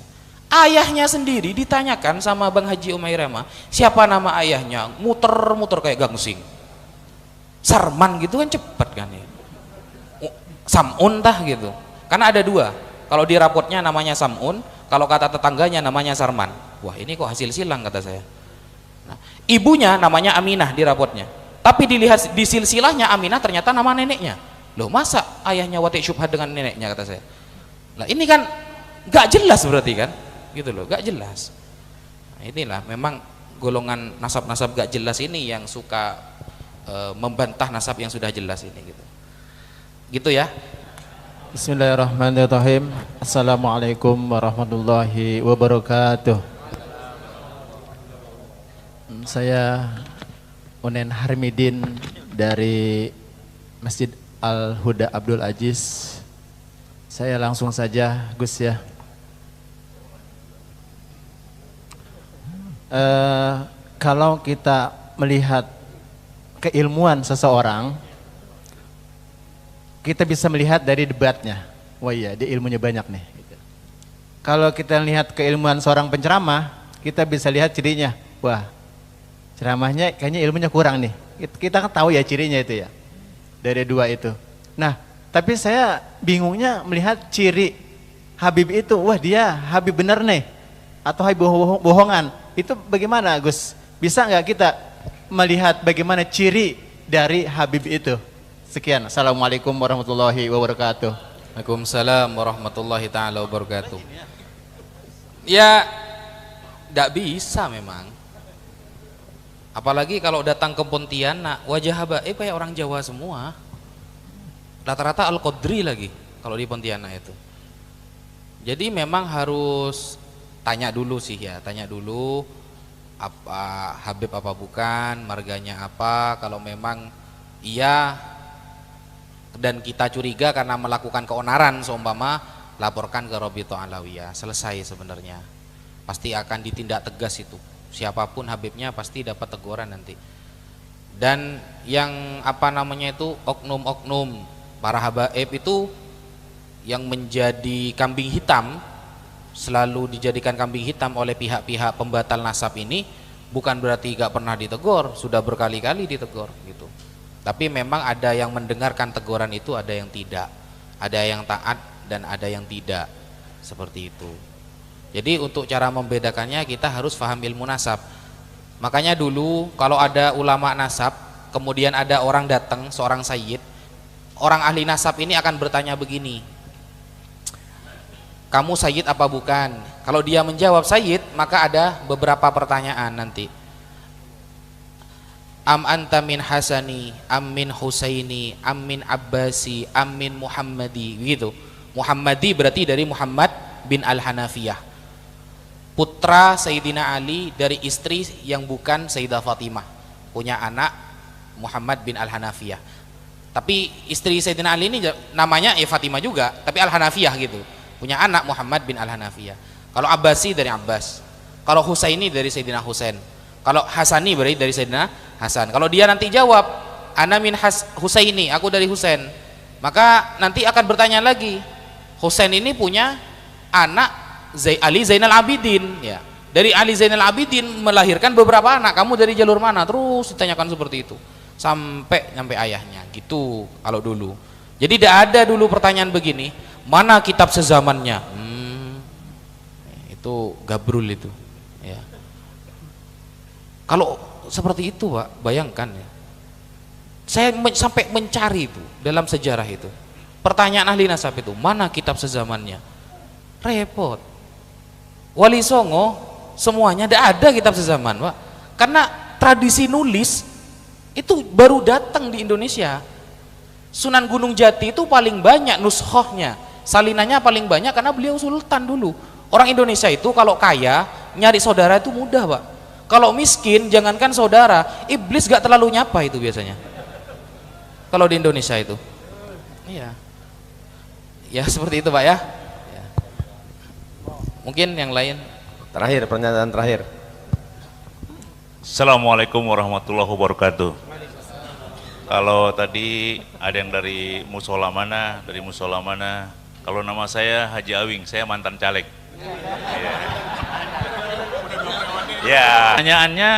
Ayahnya sendiri ditanyakan sama Bang Haji Umairama, siapa nama ayahnya? Muter-muter kayak gangsing. Sarman gitu kan cepet kan ya. Sam'un tah gitu. Karena ada 2. Kalau di rapotnya namanya Sam'un, kalau kata tetangganya namanya Sarman. Wah ini kok hasil silang kata saya. Nah, ibunya namanya Aminah di rapotnya. Tapi dilihat di silsilahnya Aminah ternyata nama neneknya. Loh masa ayahnya wati syubhat dengan neneknya kata saya. Nah ini kan gak jelas berarti kan. Gitu loh, gak jelas. Nah, inilah memang golongan nasab-nasab gak jelas ini yang suka membantah nasab yang sudah jelas ini gitu. Gitu ya. Bismillahirrahmanirrahim. Assalamualaikum warahmatullahi wabarakatuh. Saya Unen Harmidin dari Masjid Al-Huda Abdul Aziz, Saya langsung saja, Gus ya. Kalau kita melihat keilmuan seseorang, kita bisa melihat dari debatnya. Wah iya, dia ilmunya banyak nih. Kalau kita lihat keilmuan seorang penceramah, kita bisa lihat cirinya. Wah, ceramahnya kayaknya ilmunya kurang nih. Kita kan tahu ya cirinya itu ya, dari dua itu. Nah, tapi saya bingungnya melihat ciri Habib itu. Wah, dia Habib bener nih, atau Habib bohongan. Itu bagaimana, Gus? Bisa nggak kita melihat bagaimana ciri dari Habib itu? Sekian. Assalamualaikum warahmatullahi wabarakatuh. Waalaikumsalam warahmatullahi taala wabarakatuh. Ya, tidak bisa memang. Apalagi kalau datang ke Pontianak, wajah habaib kayak orang Jawa semua. Rata-rata Al-Qadri lagi kalau di Pontianak itu. Jadi memang harus tanya dulu sih ya, tanya dulu apa Habib apa bukan, marganya apa. Kalau memang iya dan kita curiga karena melakukan keonaran seumpama, laporkan ke Robito Alawiyah, selesai sebenarnya. Pasti akan ditindak tegas itu. Siapapun Habibnya pasti dapat teguran nanti. Dan yang apa namanya itu, oknum-oknum para habaib itu yang menjadi kambing hitam, selalu dijadikan kambing hitam oleh pihak-pihak pembatal nasab ini, bukan berarti gak pernah ditegur, sudah berkali-kali ditegur gitu. Tapi memang ada yang mendengarkan teguran itu, ada yang tidak, ada yang taat dan ada yang tidak, seperti itu. Jadi untuk cara membedakannya kita harus paham ilmu nasab. Makanya dulu kalau ada ulama nasab, kemudian ada orang datang, seorang sayyid, orang ahli nasab ini akan bertanya begini, kamu sayyid apa bukan? Kalau dia menjawab sayyid, maka ada beberapa pertanyaan nanti. Am anta min Hasani, am min Husaini, am min Abbasi, am min Muhammadi, gitu. Muhammadi berarti dari Muhammad bin Al-Hanafiyah, putra Sayyidina Ali dari istri yang bukan Sayyidah Fatimah, punya anak Muhammad bin Al-Hanafiyah. Tapi istri Sayyidina Ali ini namanya Fatimah juga, tapi Al-Hanafiyah gitu, punya anak Muhammad bin Al-Hanafiyah. Kalau Abbasi dari Abbas, kalau Husaini dari Sayyidina Husain, kalau Hasani berarti dari Sayyidina Hasan. Kalau dia nanti jawab ana min Husaini, aku dari Husain, maka nanti akan bertanya lagi, Husain ini punya anak Ali Zainal Abidin ya. Dari Ali Zainal Abidin melahirkan beberapa anak, kamu dari jalur mana? Terus ditanyakan seperti itu sampai ayahnya gitu kalau dulu. Jadi tidak ada dulu pertanyaan begini, mana kitab sezamannya? Itu gabrul itu ya. Kalau seperti itu Pak, bayangkan ya, saya sampai mencari itu dalam sejarah itu, pertanyaan ahli nasab itu, mana kitab sezamannya? Repot. Wali Songo semuanya tidak ada kitab sezaman Pak, karena tradisi nulis itu baru datang di Indonesia. Sunan Gunung Jati itu paling banyak nuskhohnya, salinannya paling banyak karena beliau sultan dulu. Orang Indonesia itu kalau kaya nyari saudara itu mudah Pak, kalau miskin jangankan saudara, iblis gak terlalu nyapa itu biasanya kalau di Indonesia itu. Iya ya, seperti itu Pak ya. Mungkin yang lain. Terakhir, pernyataan terakhir. Assalamualaikum warahmatullahi wabarakatuh. Kalau tadi ada yang dari musola mana, dari musola mana. Kalau nama saya Haji Awing, saya mantan caleg. Ya, pertanyaannya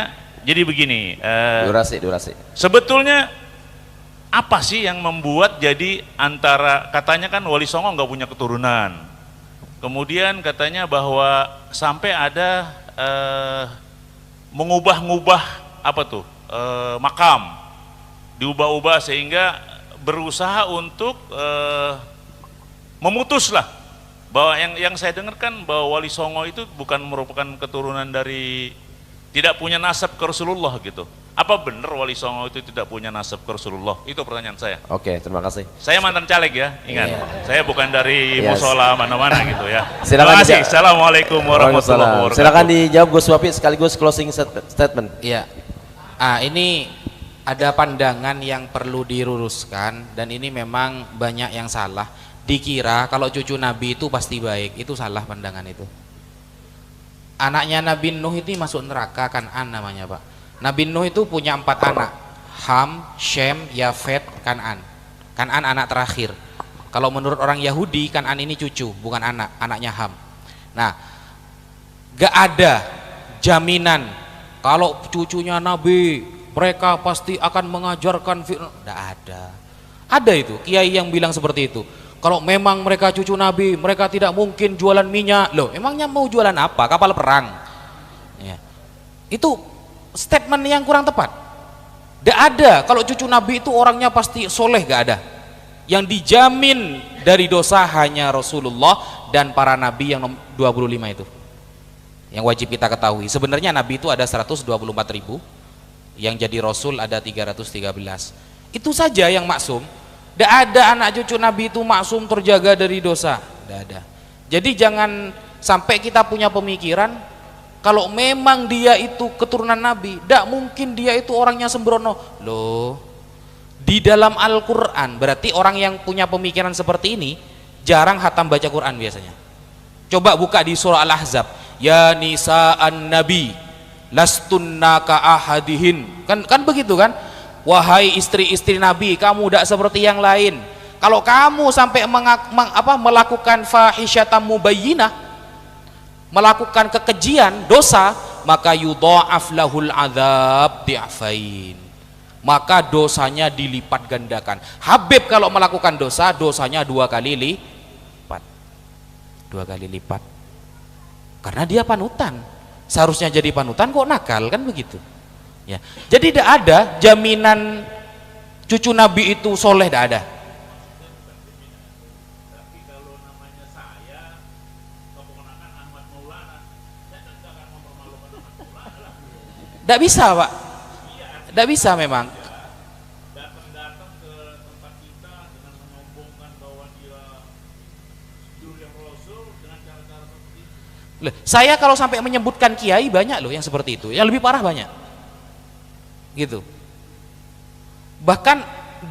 jadi begini. Durasi. Sebetulnya apa sih yang membuat jadi antara, katanya kan Wali Songo nggak punya keturunan. Kemudian katanya bahwa sampai ada mengubah-ngubah apa tuh makam, diubah-ubah sehingga berusaha untuk memutuslah bahwa yang saya dengar kan bahwa Wali Songo itu bukan merupakan keturunan dari, tidak punya nasab ke Rasulullah gitu. Apa benar Wali Songo itu tidak punya nasab ke Rasulullah? Itu pertanyaan saya. Oke, terima kasih. Saya mantan caleg ya, ingat. Iya. Saya bukan dari musola mana-mana gitu ya. Silakan. Terima kasih. Assalamualaikum warahmatullahi wabarakatuh. Silakan dijawab Gus Wafi sekaligus closing statement. Iya. Ini ada pandangan yang perlu diluruskan dan ini memang banyak yang salah. dikira kalau cucu Nabi itu pasti baik. Itu salah pandangan itu. Anaknya Nabi Nuh itu masuk neraka, Kan'an namanya Pak. Nabi Nuh itu punya 4 anak, Ham, Shem, Yafet, Kan'an. Kan'an anak terakhir. Kalau menurut orang Yahudi, Kan'an ini cucu, bukan anak, anaknya Ham. Nah, gak ada jaminan kalau cucunya Nabi mereka pasti akan mengajarkan gak ada. Ada itu kiai yang bilang seperti itu. Kalau memang mereka cucu Nabi, mereka tidak mungkin jualan minyak. Loh, emangnya mau jualan apa? Kapal perang. Ya. Itu statement yang kurang tepat. Gak ada. Kalau cucu Nabi itu orangnya pasti soleh, gak ada. Yang dijamin dari dosa hanya Rasulullah dan para Nabi yang 25 itu. Yang wajib kita ketahui. Sebenarnya Nabi itu ada 124.000. Yang jadi Rasul ada 313. Itu saja yang maksum. Tidak ada anak cucu Nabi itu maksum terjaga dari dosa. Tidak ada. Jadi jangan sampai kita punya pemikiran kalau memang dia itu keturunan Nabi, tidak mungkin dia itu orangnya sembrono. Loh, di dalam Al-Quran berarti orang yang punya pemikiran seperti ini jarang khatam baca Quran biasanya. Coba buka di surah Al-Ahzab. Ya nisa'an Nabi lastunna ka'ahadihin. Kan begitu kan? Wahai istri-istri Nabi, kamu tidak seperti yang lain. Kalau kamu sampai melakukan fahisyatan mubayyinah, melakukan kekejian, dosa, maka yudha'af lahul adzab di'afain. Maka dosanya dilipat gandakan. Habib kalau melakukan dosa, dosanya 2 kali lipat. 2 kali lipat. Karena dia panutan. Seharusnya jadi panutan kok nakal, kan begitu. Ya. Jadi tidak ada jaminan cucu Nabi itu soleh, tidak ada. Tidak bisa Pak, tidak bisa memang. Datang ke tempat kita dengan menyombongkan bahwa dia juri Rasul dengan cara-cara seperti itu. Saya kalau sampai menyebutkan kiai banyak loh yang seperti itu, yang lebih parah banyak. Gitu. Bahkan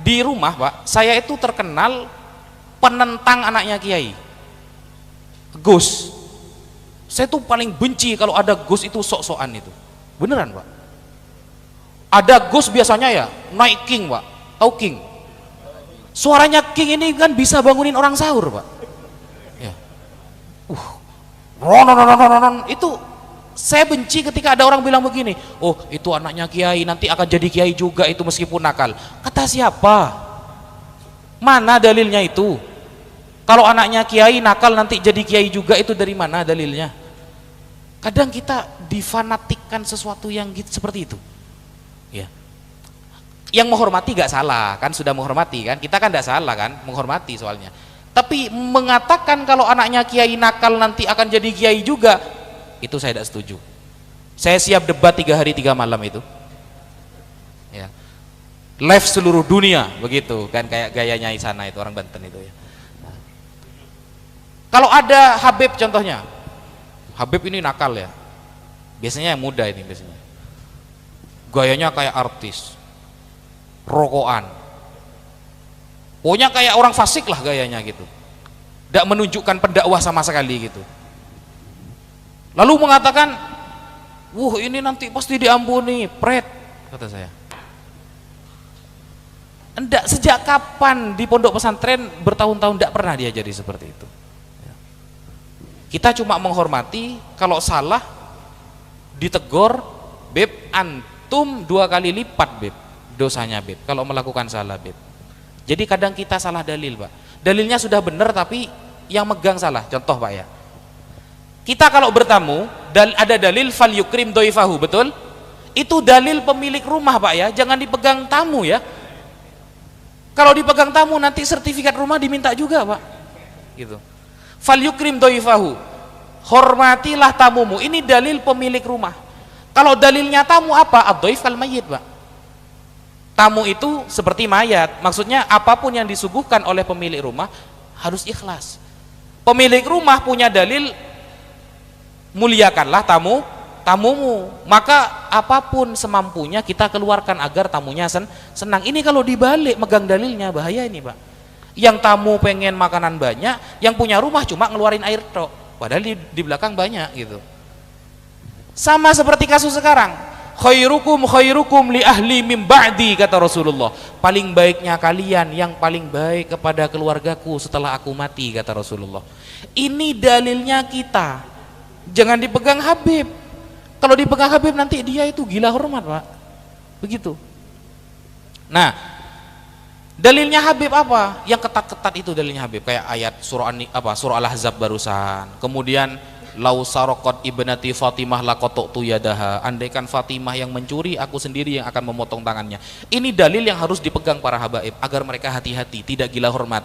di rumah Pak, saya itu terkenal penentang anaknya kiai. Gus. Saya tuh paling benci kalau ada Gus itu sok-sokan itu. Beneran Pak. Ada Gus biasanya ya naik king Pak. Tahu king? Suaranya king ini kan bisa bangunin orang sahur Pak. Ya. Itu saya benci ketika ada orang bilang begini, oh itu anaknya kiai nanti akan jadi kiai juga itu meskipun nakal. Kata siapa? Mana dalilnya itu? Kalau anaknya kiai nakal nanti jadi kiai juga, itu dari mana dalilnya? Kadang kita difanatikkan sesuatu yang seperti itu. Ya. Yang menghormati gak salah kan, sudah menghormati kan, kita kan gak salah kan, menghormati soalnya. Tapi mengatakan kalau anaknya kiai nakal nanti akan jadi kiai juga, itu saya tidak setuju. Saya siap debat 3 hari 3 malam itu. Ya. Live seluruh dunia begitu kan, kayak gayanya Isana itu orang Banten itu ya. Nah. Kalau ada Habib contohnya, Habib ini nakal ya. Biasanya yang muda ini biasanya. Gayanya kayak artis, rokokan. Pokoknya kayak orang fasik lah gayanya gitu. Tidak menunjukkan pendakwah sama sekali gitu. Lalu mengatakan, "Wuh, ini nanti pasti diampuni, pret," kata saya. Enggak, sejak kapan di pondok pesantren bertahun-tahun tidak pernah dia jadi seperti itu. Kita cuma menghormati, kalau salah ditegur, beb, antum 2 kali lipat beb dosanya beb kalau melakukan salah beb. Jadi kadang kita salah dalil Pak. Dalilnya sudah benar tapi yang megang salah. Contoh Pak ya. Kita kalau bertamu ada dalil fal yukrim doifahu, betul? Itu dalil pemilik rumah Pak ya, jangan dipegang tamu ya. Kalau dipegang tamu nanti sertifikat rumah diminta juga Pak. Gitu. Fal yukrim doifahu, hormatilah tamumu. Ini dalil pemilik rumah. Kalau dalilnya tamu apa? Ad-doif kal mayyit Pak. Tamu itu seperti mayat. Maksudnya apapun yang disuguhkan oleh pemilik rumah harus ikhlas. Pemilik rumah punya dalil, muliakanlah tamumu, maka apapun semampunya kita keluarkan agar tamunya senang. Ini kalau dibalik megang dalilnya bahaya ini Pak. Yang tamu pengen makanan banyak, yang punya rumah cuma ngeluarin air tok, padahal di belakang banyak gitu. Sama seperti kasus sekarang, khairukum li ahli min ba'di, kata Rasulullah. Paling baiknya kalian yang paling baik kepada keluargaku setelah aku mati, kata Rasulullah. Ini dalilnya kita. Jangan dipegang Habib. Kalau dipegang Habib nanti dia itu gila hormat, Pak. Begitu. Nah, dalilnya Habib apa? Yang ketat-ketat itu dalilnya Habib, kayak ayat surah surah Al-Ahzab barusan. Kemudian lau saraqat ibnati Fatimah laqattu yadaha. Andaikan Fatimah yang mencuri, aku sendiri yang akan memotong tangannya. Ini dalil yang harus dipegang para habaib agar mereka hati-hati, tidak gila hormat.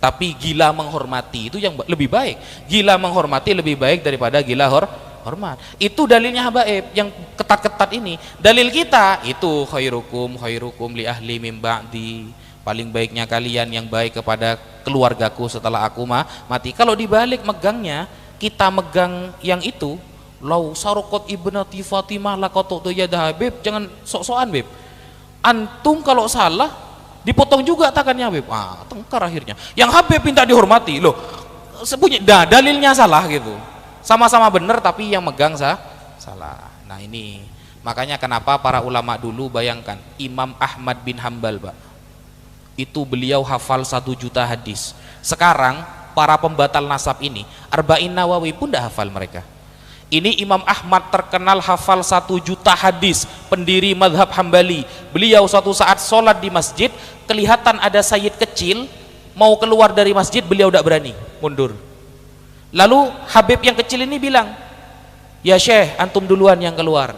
Tapi gila menghormati itu yang lebih baik. Gila menghormati lebih baik daripada gila hormat. Itu dalilnya habaib yang ketat-ketat ini. Dalil kita itu khairukum li ahli min ba'di. Paling baiknya kalian yang baik kepada keluargaku setelah aku mati. Kalau dibalik megangnya, kita megang yang itu, lau sarqat ibnati Fatimah laqattu yadaha. Habib, jangan sok-sokan, Beb. Antum kalau salah dipotong juga tangannya, Habib. Tengkar akhirnya. Yang Habib minta dihormati, loh. Dalilnya salah gitu. Sama-sama benar tapi yang megang salah. Nah, ini makanya kenapa para ulama dulu, bayangkan Imam Ahmad bin Hambal, Pak. Itu beliau hafal 1 juta hadis. Sekarang para pembatal nasab ini, Arba'in Nawawi pun tidak hafal mereka. Ini Imam Ahmad terkenal hafal 1 juta hadis, pendiri madhab Hambali. Beliau suatu saat sholat di masjid, kelihatan ada sayyid kecil mau keluar dari masjid, beliau tidak berani, mundur. Lalu Habib yang kecil ini bilang, ya Syekh, antum duluan yang keluar.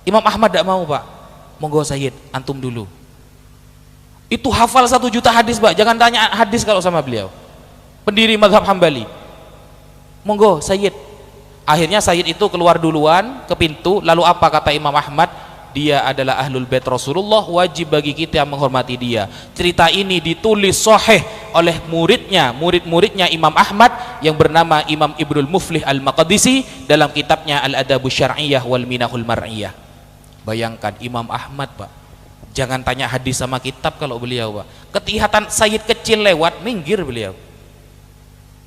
Imam Ahmad tidak mau, Pak. Monggo sayyid, antum dulu. Itu hafal 1 juta hadis, Pak. Jangan tanya hadis kalau sama beliau. Pendiri madhab Hambali. Monggo sayyid. Akhirnya sayyid itu keluar duluan ke pintu. Lalu apa kata Imam Ahmad? Dia adalah ahlul bait Rasulullah, wajib bagi kita menghormati dia. Cerita ini ditulis sahih oleh murid-muridnya Imam Ahmad yang bernama Imam Ibnul Muflih Al-Maqdisi dalam kitabnya Al-Adabus Syar'iyyah wal Minahul Mar'iyah. Bayangkan Imam Ahmad, Pak. Jangan tanya hadis sama kitab kalau beliau, Pak. Ketihatan sayyid kecil lewat, minggir beliau.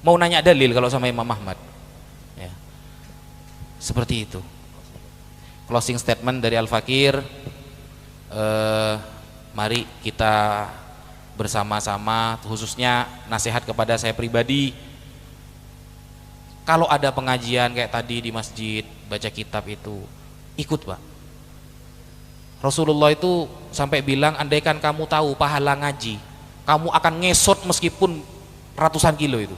Mau nanya dalil kalau sama Imam Ahmad. Ya. Seperti itu. Closing statement dari Al-Fakir, mari kita bersama-sama, khususnya nasihat kepada saya pribadi, kalau ada pengajian kayak tadi di masjid, baca kitab itu, ikut, Pak. Rasulullah itu sampai bilang, andaikan kamu tahu pahala ngaji, kamu akan ngesot meskipun ratusan kilo itu.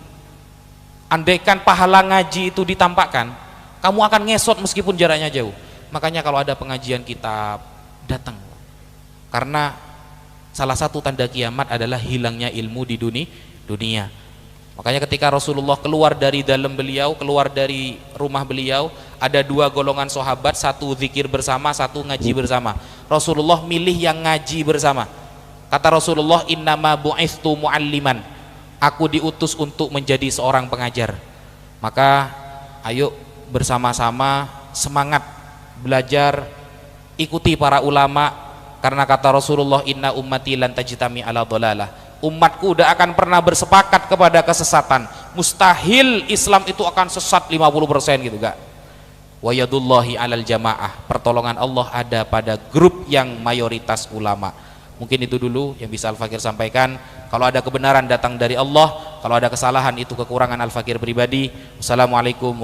Andaikan pahala ngaji itu ditampakkan, kamu akan ngesot meskipun jaraknya jauh. Makanya kalau ada pengajian kitab, datang. Karena salah satu tanda kiamat adalah hilangnya ilmu di dunia. Makanya ketika Rasulullah keluar dari dalam beliau, keluar dari rumah beliau, ada 2 golongan sahabat, satu zikir bersama, satu ngaji bersama. Rasulullah milih yang ngaji bersama. Kata Rasulullah, innama bu'ithtu mu'alliman. Aku diutus untuk menjadi seorang pengajar. Maka ayo bersama-sama semangat belajar, ikuti para ulama, karena kata Rasulullah, inna ummati lan tajtami ala dhalalah. Umatku tidak akan pernah bersepakat kepada kesesatan. Mustahil Islam itu akan sesat 50% gitu, enggak. Wa yadullahi alal jamaah. Pertolongan Allah ada pada grup yang mayoritas ulama. Mungkin itu dulu yang bisa Al-Fakir sampaikan. Kalau ada kebenaran datang dari Allah, kalau ada kesalahan itu kekurangan Al-Fakir pribadi. Wassalamualaikum